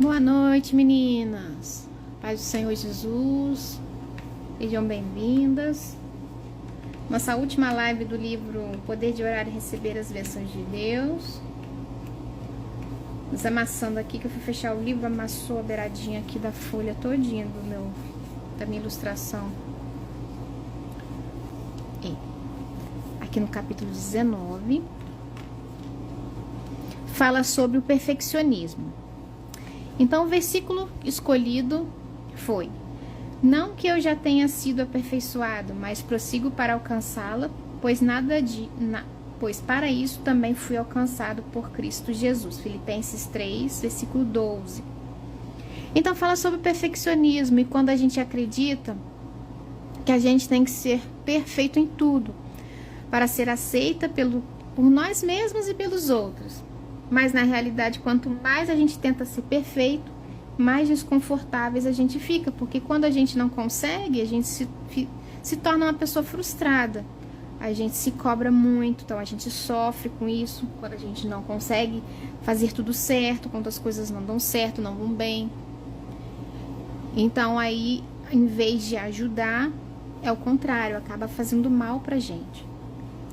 Boa noite, meninas. Paz do Senhor Jesus. Sejam bem-vindas. Nossa última live do livro Poder de Orar e Receber as Bênçãos de Deus. Nos amassando aqui, que eu fui fechar o livro, amassou a beiradinha aqui da folha todinha da minha ilustração. E aqui no capítulo 19, fala sobre o perfeccionismo. Então, o versículo escolhido foi: não que eu já tenha sido aperfeiçoado, mas prossigo para alcançá-la, pois para isso também fui alcançado por Cristo Jesus. Filipenses 3, versículo 12. Então, fala sobre o perfeccionismo, e quando a gente acredita que a gente tem que ser perfeito em tudo, para ser aceita por nós mesmos e pelos outros. Mas, na realidade, quanto mais a gente tenta ser perfeito, mais desconfortáveis a gente fica, porque quando a gente não consegue, a gente se torna uma pessoa frustrada. A gente se cobra muito, então a gente sofre com isso, quando a gente não consegue fazer tudo certo, quando as coisas não dão certo, não vão bem. Então, aí, em vez de ajudar, é o contrário, acaba fazendo mal pra gente.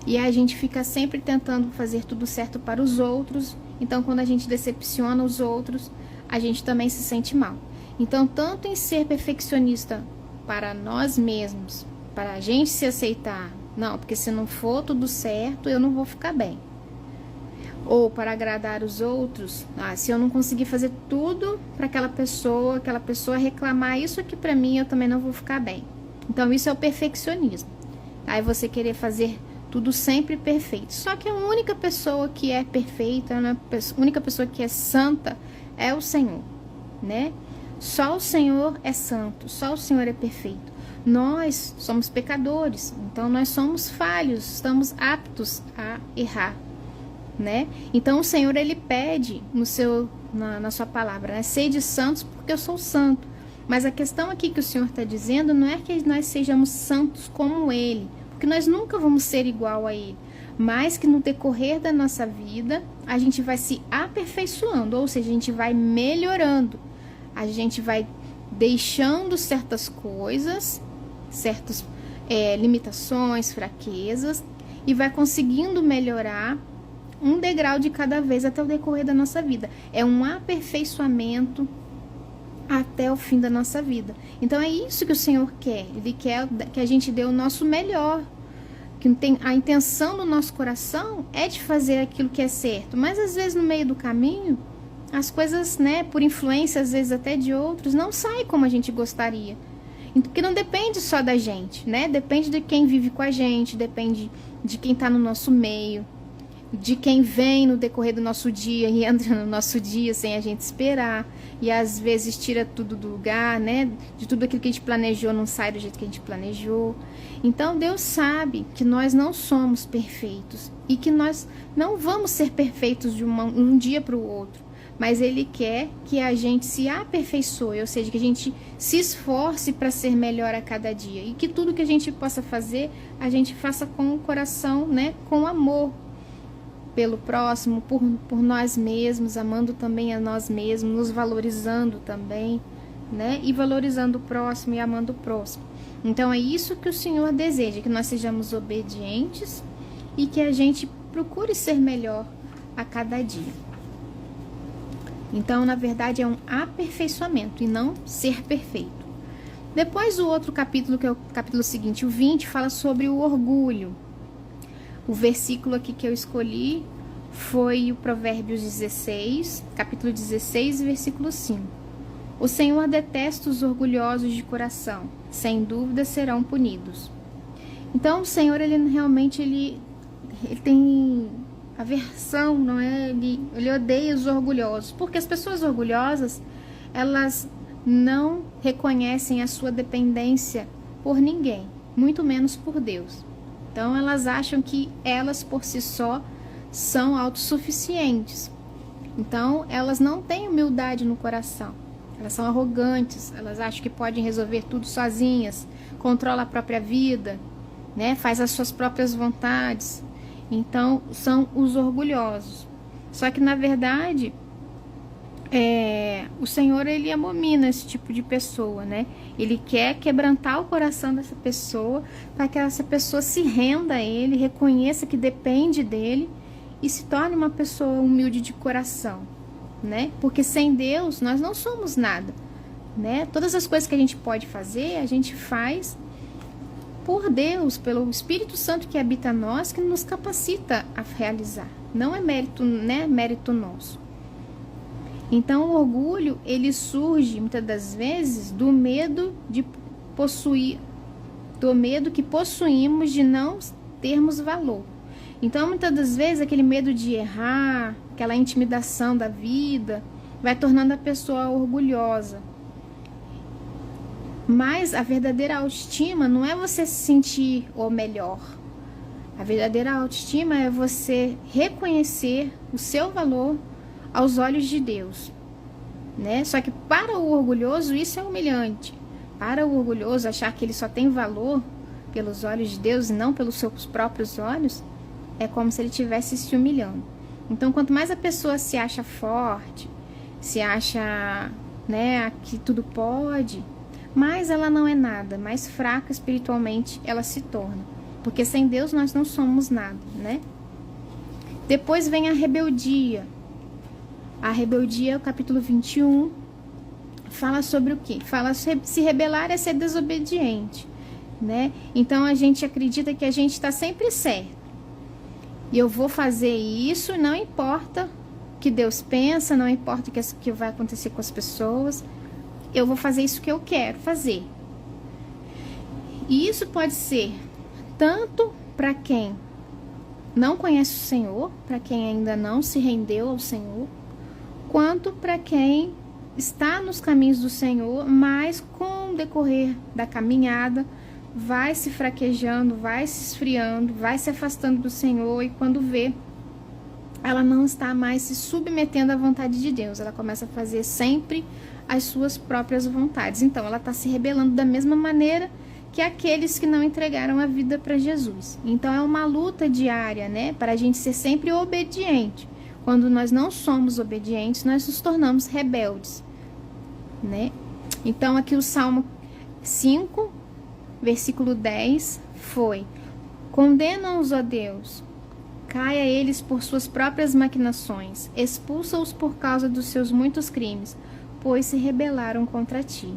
E a gente fica sempre tentando fazer tudo certo para os outros. Então, quando a gente decepciona os outros, a gente também se sente mal. Então, tanto em ser perfeccionista para nós mesmos, para a gente se aceitar, não, porque se não for tudo certo, eu não vou ficar bem. Ou para agradar os outros, se eu não conseguir fazer tudo para aquela pessoa reclamar isso aqui para mim, eu também não vou ficar bem. Então, isso é o perfeccionismo. Aí você querer fazer tudo sempre perfeito. Só que a única pessoa que é perfeita, a única pessoa que é santa é o Senhor, né? Só o Senhor é santo, só o Senhor é perfeito. Nós somos pecadores, então nós somos falhos, estamos aptos a errar, né? Então o Senhor, ele pede na sua palavra, né? Sede santos porque eu sou santo. Mas a questão aqui que o Senhor está dizendo não é que nós sejamos santos como Ele, porque nós nunca vamos ser igual a Ele, mas que no decorrer da nossa vida a gente vai se aperfeiçoando, ou seja, a gente vai melhorando, a gente vai deixando certas coisas, certas limitações, fraquezas, e vai conseguindo melhorar um degrau de cada vez até o decorrer da nossa vida. É um aperfeiçoamento até o fim da nossa vida. Então é isso que o Senhor quer. Ele quer que a gente dê o nosso melhor. Que a intenção do nosso coração é de fazer aquilo que é certo. Mas às vezes no meio do caminho, as coisas, né, por influência às vezes até de outros, não saem como a gente gostaria. Porque não depende só da gente, né? Depende de quem vive com a gente, depende de quem está no nosso meio, de quem vem no decorrer do nosso dia e entra no nosso dia sem a gente esperar, e às vezes tira tudo do lugar, né? De tudo aquilo que a gente planejou não sai do jeito que a gente planejou. Então Deus sabe que nós não somos perfeitos e que nós não vamos ser perfeitos de um dia para o outro, mas Ele quer que a gente se aperfeiçoe, ou seja, que a gente se esforce para ser melhor a cada dia, e que tudo que a gente possa fazer, a gente faça com o coração, né? Com amor pelo próximo, por nós mesmos, amando também a nós mesmos, nos valorizando também, né? E valorizando o próximo e amando o próximo. Então é isso que o Senhor deseja, que nós sejamos obedientes e que a gente procure ser melhor a cada dia. Então, na verdade, é um aperfeiçoamento e não ser perfeito. Depois o outro capítulo, que é o capítulo seguinte, o 20, fala sobre o orgulho. O versículo aqui que eu escolhi foi o Provérbios 16, capítulo 16, versículo 5. O Senhor detesta os orgulhosos de coração, sem dúvida serão punidos. Então, o Senhor, ele realmente ele tem aversão, não é? Ele odeia os orgulhosos, porque as pessoas orgulhosas, elas não reconhecem a sua dependência por ninguém, muito menos por Deus. Então, elas acham que elas, por si só, são autossuficientes. Então, elas não têm humildade no coração. Elas são arrogantes, elas acham que podem resolver tudo sozinhas, controlam a própria vida, né? Faz as suas próprias vontades. Então, são os orgulhosos. Só que, na verdade, o Senhor, ele abomina esse tipo de pessoa, né? Ele quer quebrantar o coração dessa pessoa para que essa pessoa se renda a ele, reconheça que depende dele e se torne uma pessoa humilde de coração, né? Porque sem Deus nós não somos nada, né? Todas as coisas que a gente pode fazer, a gente faz por Deus, pelo Espírito Santo que habita em nós, que nos capacita a realizar. Não é mérito, né? Mérito nosso. Então, o orgulho, ele surge, muitas das vezes, do medo de possuir, do medo que possuímos de não termos valor. Então, muitas das vezes, aquele medo de errar, aquela intimidação da vida, vai tornando a pessoa orgulhosa. Mas a verdadeira autoestima não é você se sentir o melhor. A verdadeira autoestima é você reconhecer o seu valor aos olhos de Deus, né? Só que para o orgulhoso isso é humilhante. Para o orgulhoso achar que ele só tem valor pelos olhos de Deus e não pelos seus próprios olhos, é como se ele estivesse se humilhando. Então, quanto mais a pessoa se acha forte, se acha, né, que tudo pode, mais ela não é nada, mais fraca espiritualmente ela se torna. Porque sem Deus nós não somos nada, né? Depois vem a rebeldia. A rebeldia, o capítulo 21, fala sobre o quê? Fala sobre se rebelar é ser desobediente, né? Então a gente acredita que a gente está sempre certo. E eu vou fazer isso, não importa o que Deus pensa, não importa o que vai acontecer com as pessoas. Eu vou fazer isso que eu quero fazer. E isso pode ser tanto para quem não conhece o Senhor, para quem ainda não se rendeu ao Senhor, quanto para quem está nos caminhos do Senhor, mas com o decorrer da caminhada vai se fraquejando, vai se esfriando, vai se afastando do Senhor e quando vê, ela não está mais se submetendo à vontade de Deus, ela começa a fazer sempre as suas próprias vontades. Então, ela está se rebelando da mesma maneira que aqueles que não entregaram a vida para Jesus. Então, é uma luta diária, né, para a gente ser sempre obediente. Quando nós não somos obedientes, nós nos tornamos rebeldes, né? Então, aqui o Salmo 5, versículo 10, foi: condena-os, ó Deus, caia eles por suas próprias maquinações, expulsa-os por causa dos seus muitos crimes, pois se rebelaram contra ti.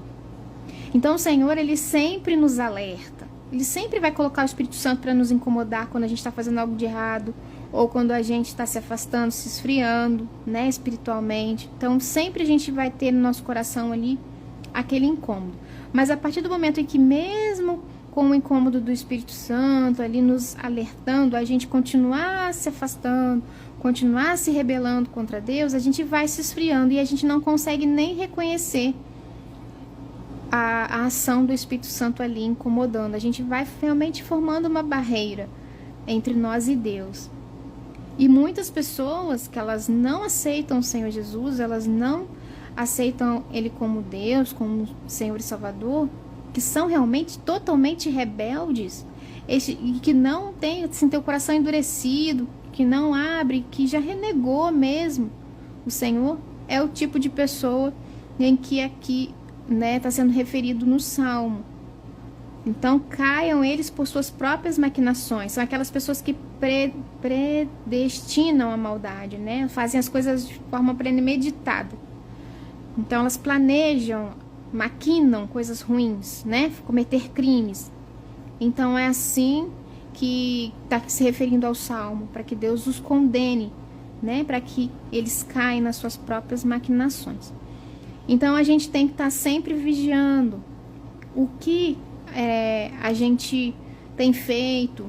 Então, o Senhor, ele sempre nos alerta. Ele sempre vai colocar o Espírito Santo para nos incomodar quando a gente está fazendo algo de errado, ou quando a gente está se afastando, se esfriando, né, espiritualmente. Então, sempre a gente vai ter no nosso coração ali aquele incômodo. Mas a partir do momento em que, mesmo com o incômodo do Espírito Santo ali nos alertando, a gente continuar se afastando, continuar se rebelando contra Deus, a gente vai se esfriando e a gente não consegue nem reconhecer a ação do Espírito Santo ali incomodando. A gente vai realmente formando uma barreira entre nós e Deus. E muitas pessoas que elas não aceitam o Senhor Jesus, elas não aceitam Ele como Deus, como Senhor e Salvador, que são realmente totalmente rebeldes, e que não tem assim, o coração endurecido, que não abre, que já renegou mesmo o Senhor, é o tipo de pessoa em que aqui, né, está sendo referido no Salmo. Então, caiam eles por suas próprias maquinações. São aquelas pessoas que predestinam a maldade, né? Fazem as coisas de forma premeditada. Então, elas planejam, maquinam coisas ruins, né? Cometer crimes. Então, é assim que está se referindo ao Salmo, para que Deus os condene, né? Para que eles caem nas suas próprias maquinações. Então, a gente tem que estar sempre vigiando o que a gente tem feito,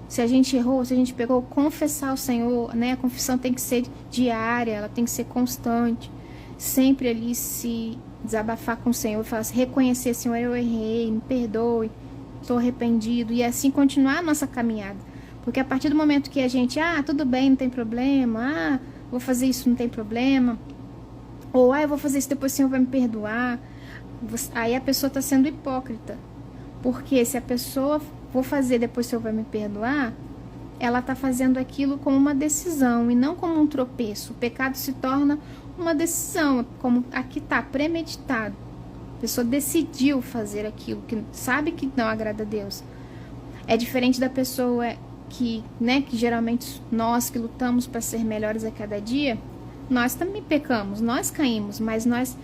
se a gente errou, se a gente pegou, confessar ao Senhor, né? A confissão tem que ser diária, ela tem que ser constante, sempre ali se desabafar com o Senhor, falar assim, reconhecer, Senhor, eu errei, me perdoe, estou arrependido, e assim continuar a nossa caminhada, porque a partir do momento que a gente, tudo bem, não tem problema, vou fazer isso, não tem problema, ou eu vou fazer isso, depois o Senhor vai me perdoar, aí a pessoa está sendo hipócrita. Porque se a pessoa for fazer, depois o Senhor vai me perdoar, ela está fazendo aquilo como uma decisão e não como um tropeço. O pecado se torna uma decisão, como aqui está, premeditado. A pessoa decidiu fazer aquilo que sabe que não agrada a Deus. É diferente da pessoa que geralmente nós que lutamos para ser melhores a cada dia, nós também pecamos, nós caímos, mas nós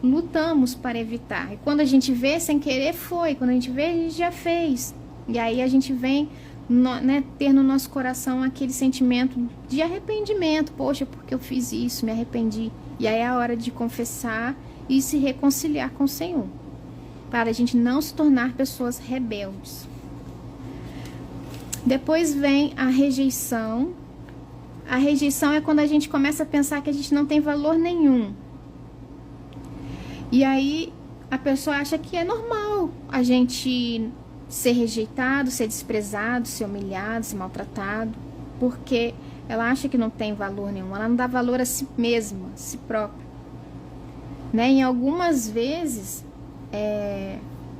lutamos para evitar. E quando a gente vê sem querer, foi. Quando a gente vê, a gente já fez. E aí a gente vem ter no nosso coração aquele sentimento de arrependimento. Poxa, porque eu fiz isso, me arrependi. E aí é a hora de confessar e se reconciliar com o Senhor, para a gente não se tornar pessoas rebeldes. Depois vem a rejeição. A rejeição é quando a gente começa a pensar que a gente não tem valor nenhum. E aí a pessoa acha que é normal a gente ser rejeitado, ser desprezado, ser humilhado, ser maltratado, porque ela acha que não tem valor nenhum, ela não dá valor a si mesma, a si própria. Em algumas vezes,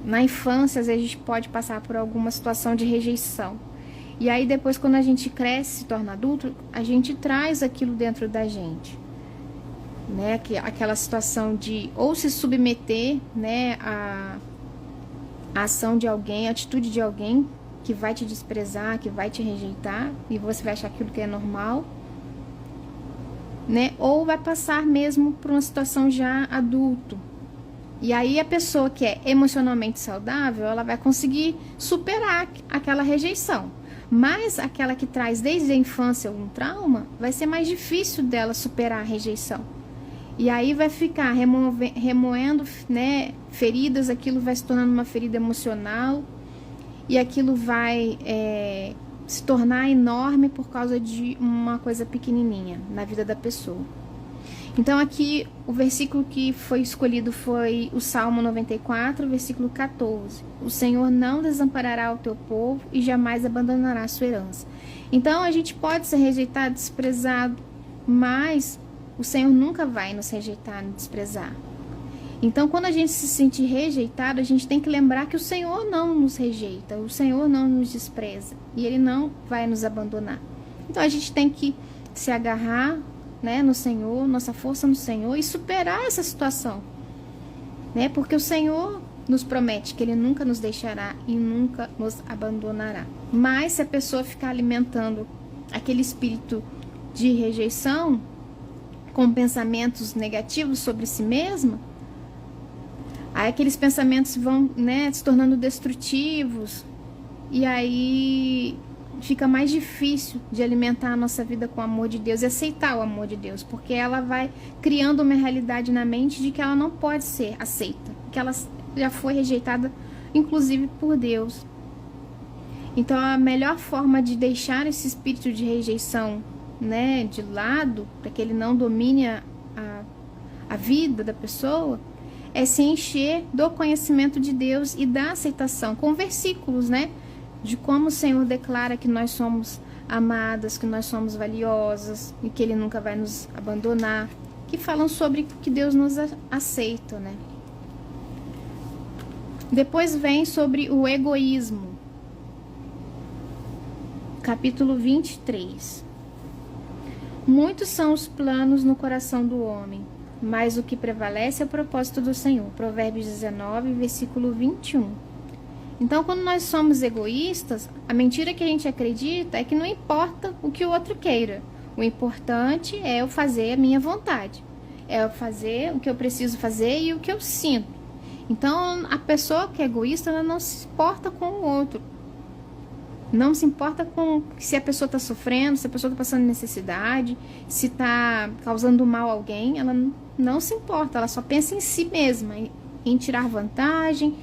na infância, às vezes a gente pode passar por alguma situação de rejeição. E aí depois, quando a gente cresce, se torna adulto, a gente traz aquilo dentro da gente. Aquela situação de ou se submeter à ação de alguém, à atitude de alguém que vai te desprezar, que vai te rejeitar, e você vai achar aquilo que é normal, ou vai passar mesmo por uma situação já adulto. E aí a pessoa que é emocionalmente saudável, ela vai conseguir superar aquela rejeição. Mas aquela que traz desde a infância algum trauma, vai ser mais difícil dela superar a rejeição. E aí vai ficar remoendo feridas, aquilo vai se tornando uma ferida emocional, e aquilo vai se tornar enorme por causa de uma coisa pequenininha na vida da pessoa. Então aqui o versículo que foi escolhido foi o Salmo 94, versículo 14. O Senhor não desamparará o teu povo e jamais abandonará a sua herança. Então a gente pode ser rejeitado, desprezado, mas o Senhor nunca vai nos rejeitar, nos desprezar. Então quando a gente se sentir rejeitado, a gente tem que lembrar que o Senhor não nos rejeita, o Senhor não nos despreza e Ele não vai nos abandonar. Então a gente tem que se agarrar no Senhor, nossa força no Senhor, e superar essa situação, porque o Senhor nos promete que Ele nunca nos deixará e nunca nos abandonará. Mas se a pessoa ficar alimentando aquele espírito de rejeição com pensamentos negativos sobre si mesma, aí aqueles pensamentos vão se tornando destrutivos, e aí fica mais difícil de alimentar a nossa vida com o amor de Deus e aceitar o amor de Deus, porque ela vai criando uma realidade na mente de que ela não pode ser aceita, que ela já foi rejeitada, inclusive por Deus. Então a melhor forma de deixar esse espírito de rejeição de lado, para que ele não domine a vida da pessoa, é se encher do conhecimento de Deus e da aceitação, com versículos, de como o Senhor declara que nós somos amadas, que nós somos valiosas e que Ele nunca vai nos abandonar, que falam sobre que Deus nos aceita, Depois vem sobre o egoísmo, capítulo 23. Muitos são os planos no coração do homem, mas o que prevalece é o propósito do Senhor. Provérbios 19, versículo 21. Então, quando nós somos egoístas, a mentira que a gente acredita é que não importa o que o outro queira. O importante é eu fazer a minha vontade. É eu fazer o que eu preciso fazer e o que eu sinto. Então, a pessoa que é egoísta, ela não se importa com o outro. Não se importa com se a pessoa está sofrendo, se a pessoa está passando necessidade, se está causando mal a alguém. Ela não se importa, ela só pensa em si mesma, em tirar vantagem,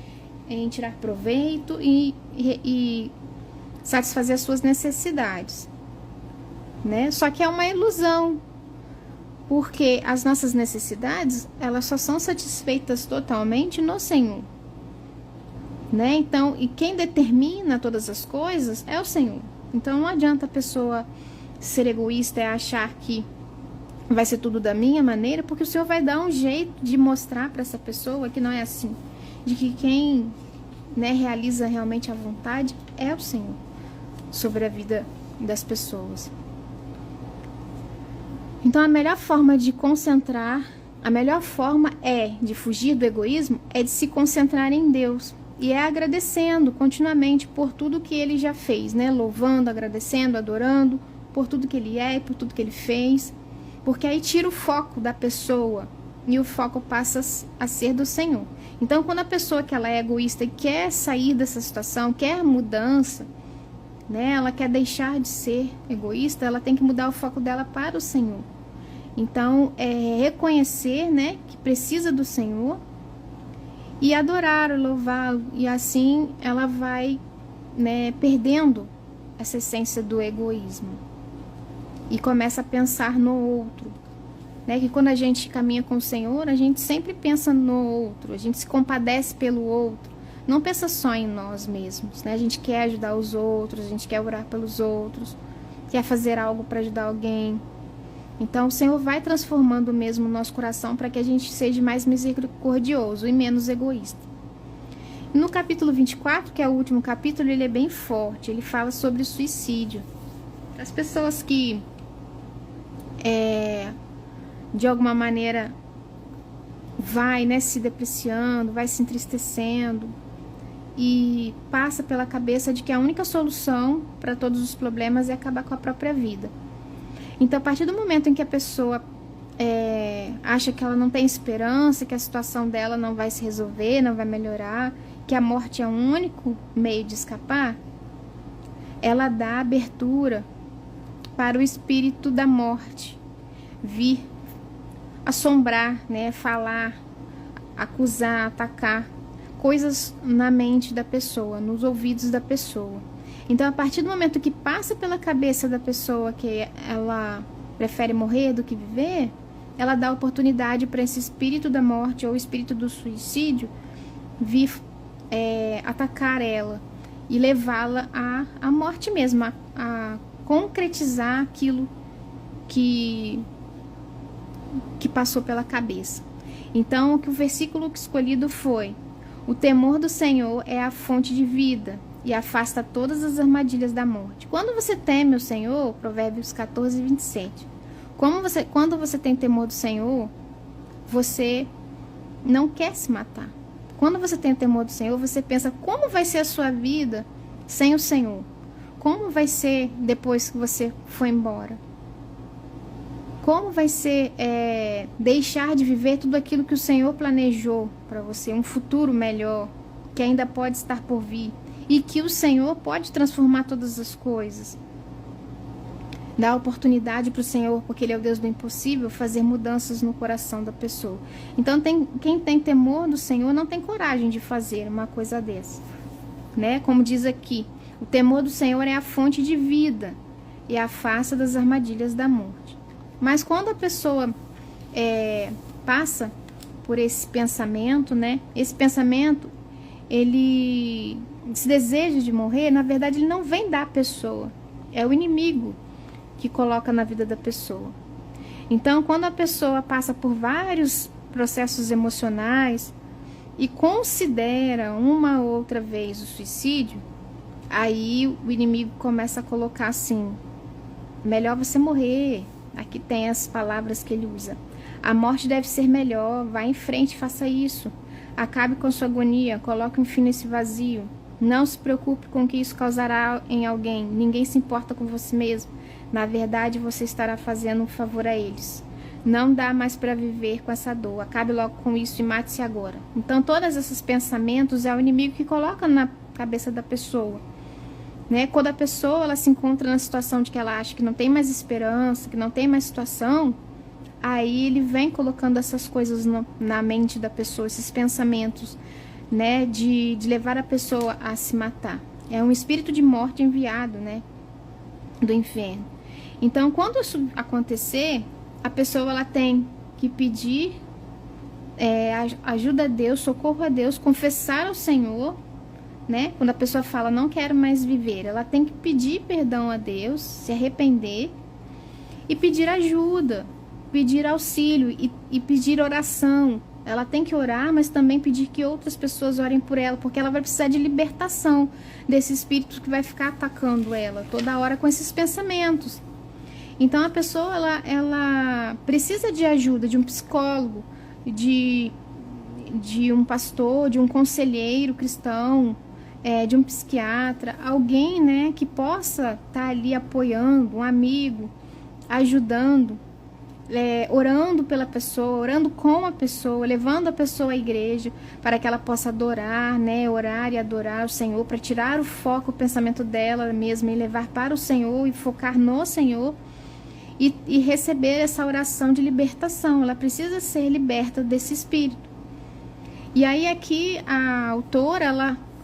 em tirar proveito e satisfazer as suas necessidades, Só que é uma ilusão, porque as nossas necessidades, elas só são satisfeitas totalmente no Senhor, Então, e quem determina todas as coisas é o Senhor. Então não adianta a pessoa ser egoísta e achar que vai ser tudo da minha maneira, porque o Senhor vai dar um jeito de mostrar para essa pessoa que não é assim, de que quem realiza realmente a vontade é o Senhor sobre a vida das pessoas. Então a melhor forma de concentrar, a melhor forma de fugir do egoísmo é de se concentrar em Deus. E é agradecendo continuamente por tudo que Ele já fez, né? Louvando, agradecendo, adorando por tudo que Ele é e por tudo que Ele fez. Porque aí tira o foco da pessoa e o foco passa a ser do Senhor. Então quando a pessoa que ela é egoísta e quer sair dessa situação, quer mudança, né? Ela quer deixar de ser egoísta, ela tem que mudar o foco dela para o Senhor. Então, reconhecer, né, que precisa do Senhor e adorar, louvá-lo. E assim ela vai, né, perdendo essa essência do egoísmo. E começa a pensar no outro. Né? Que quando a gente caminha com o Senhor, a gente sempre pensa no outro. A gente se compadece pelo outro. Não pensa só em nós mesmos. Né? A gente quer ajudar os outros, a gente quer orar pelos outros. Quer fazer algo para ajudar alguém. Então o Senhor vai transformando mesmo o nosso coração para que a gente seja mais misericordioso e menos egoísta. No capítulo 24, que é o último capítulo, ele é bem forte. Ele fala sobre o suicídio. As pessoas que, de alguma maneira, vai, né, se depreciando, vai se entristecendo e passa pela cabeça de que a única solução para todos os problemas é acabar com a própria vida. Então, a partir do momento em que a pessoa acha que ela não tem esperança, que a situação dela não vai se resolver, não vai melhorar, que a morte é o único meio de escapar, ela dá abertura para o espírito da morte vir assombrar, né, falar, acusar, atacar coisas na mente da pessoa, nos ouvidos da pessoa. Então, a partir do momento que passa pela cabeça da pessoa que ela prefere morrer do que viver, ela dá oportunidade para esse espírito da morte ou espírito do suicídio vir atacar ela e levá-la à morte mesmo, a concretizar aquilo que passou pela cabeça. Então, o versículo escolhido foi: o temor do Senhor é a fonte de vida e afasta todas as armadilhas da morte. Quando você teme o Senhor, Provérbios 14, 27, quando você tem temor do Senhor, você não quer se matar. Quando você tem temor do Senhor, você pensa como vai ser a sua vida sem o Senhor. Como vai ser depois que você for embora? Como vai ser deixar de viver tudo aquilo que o Senhor planejou para você, um futuro melhor, que ainda pode estar por vir, e que o Senhor pode transformar todas as coisas. Dá oportunidade para o Senhor, porque Ele é o Deus do impossível, fazer mudanças no coração da pessoa. Então, quem tem temor do Senhor não tem coragem de fazer uma coisa dessa. Né? Como diz aqui, o temor do Senhor é a fonte de vida e afasta das armadilhas da morte. Mas quando a pessoa passa por esse pensamento, né? Esse pensamento, esse desejo de morrer, na verdade, ele não vem da pessoa. É o inimigo que coloca na vida da pessoa. Então, quando a pessoa passa por vários processos emocionais e considera uma ou outra vez o suicídio, aí o inimigo começa a colocar assim: melhor você morrer. Aqui tem as palavras que ele usa. A morte deve ser melhor, vá em frente, faça isso. Acabe com sua agonia, coloque um fim nesse vazio. Não se preocupe com o que isso causará em alguém. Ninguém se importa com você mesmo. Na verdade, você estará fazendo um favor a eles. Não dá mais para viver com essa dor. Acabe logo com isso e mate-se agora. Então, todos esses pensamentos é o inimigo que coloca na cabeça da pessoa. Né? Quando a pessoa ela se encontra na situação de que ela acha que não tem mais esperança, que não tem mais situação, aí ele vem colocando essas coisas na mente da pessoa, esses pensamentos, né, de levar a pessoa a se matar. É um espírito de morte enviado, né, do inferno. Então, quando isso acontecer, a pessoa ela tem que pedir ajuda a Deus, socorro a Deus, confessar ao Senhor. Né? Quando a pessoa fala, não quero mais viver, ela tem que pedir perdão a Deus, se arrepender e pedir ajuda, pedir auxílio e pedir oração. Ela tem que orar, mas também pedir que outras pessoas orem por ela, porque ela vai precisar de libertação desse espírito que vai ficar atacando ela toda hora com esses pensamentos. Então a pessoa ela precisa de ajuda, de um psicólogo, de um pastor, de um conselheiro cristão, de um psiquiatra, alguém, né, que possa estar ali apoiando, um amigo, ajudando, orando pela pessoa, orando com a pessoa, levando a pessoa à igreja para que ela possa adorar, né, orar e adorar o Senhor, para tirar o foco, o pensamento dela mesma e levar para o Senhor e focar no Senhor e receber essa oração de libertação. Ela precisa ser liberta desse espírito. E aí aqui a autora,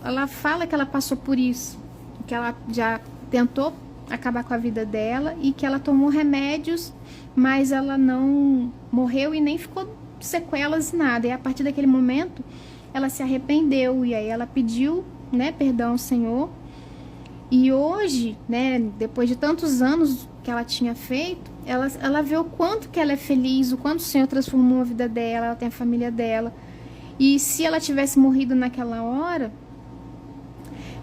ela fala que ela passou por isso, que ela já tentou acabar com a vida dela e que ela tomou remédios, mas ela não morreu e nem ficou sequelas, nada. E a partir daquele momento, ela se arrependeu e aí ela pediu, né, perdão ao Senhor. E hoje, né, depois de tantos anos que ela tinha feito, ela vê o quanto que ela é feliz, o quanto o Senhor transformou a vida dela, ela tem a família dela. E se ela tivesse morrido naquela hora,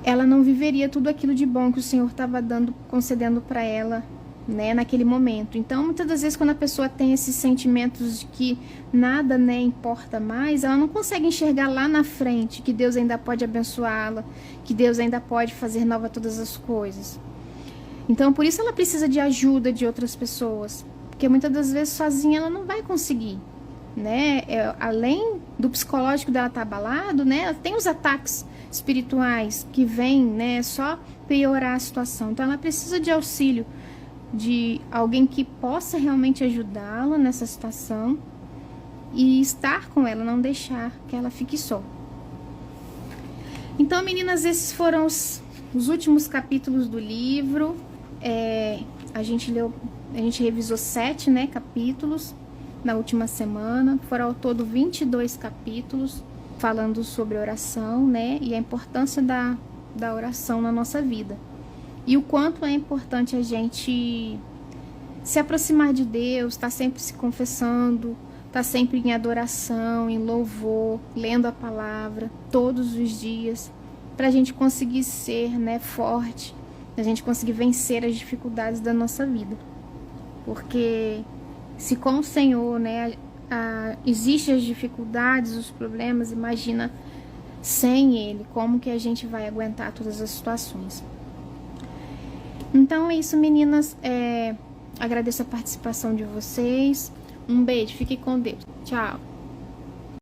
ela não viveria tudo aquilo de bom que o Senhor estava concedendo para ela, né, naquele momento. Então, muitas das vezes, quando a pessoa tem esses sentimentos de que nada, né, importa mais, ela não consegue enxergar lá na frente que Deus ainda pode abençoá-la, que Deus ainda pode fazer nova todas as coisas. Então, por isso ela precisa de ajuda de outras pessoas, porque muitas das vezes sozinha ela não vai conseguir, né? Além do psicológico dela estar abalado, né, ela tem os ataques espirituais que vêm, né, só piorar a situação. Então ela precisa de auxílio de alguém que possa realmente ajudá-la nessa situação e estar com ela, não deixar que ela fique só. Então, meninas, esses foram os últimos capítulos do livro. A gente revisou 7, né, capítulos na última semana. Foram ao todo 22 capítulos falando sobre oração, né, e a importância da oração na nossa vida. E o quanto é importante a gente se aproximar de Deus, estar sempre se confessando, estar sempre em adoração, em louvor, lendo a palavra todos os dias, para a gente conseguir ser, né, forte, a gente conseguir vencer as dificuldades da nossa vida. Porque se com o Senhor, né, existem as dificuldades, os problemas, imagina sem Ele, como que a gente vai aguentar todas as situações. Então é isso, meninas. Agradeço a participação de vocês. Um beijo, fiquem com Deus. Tchau.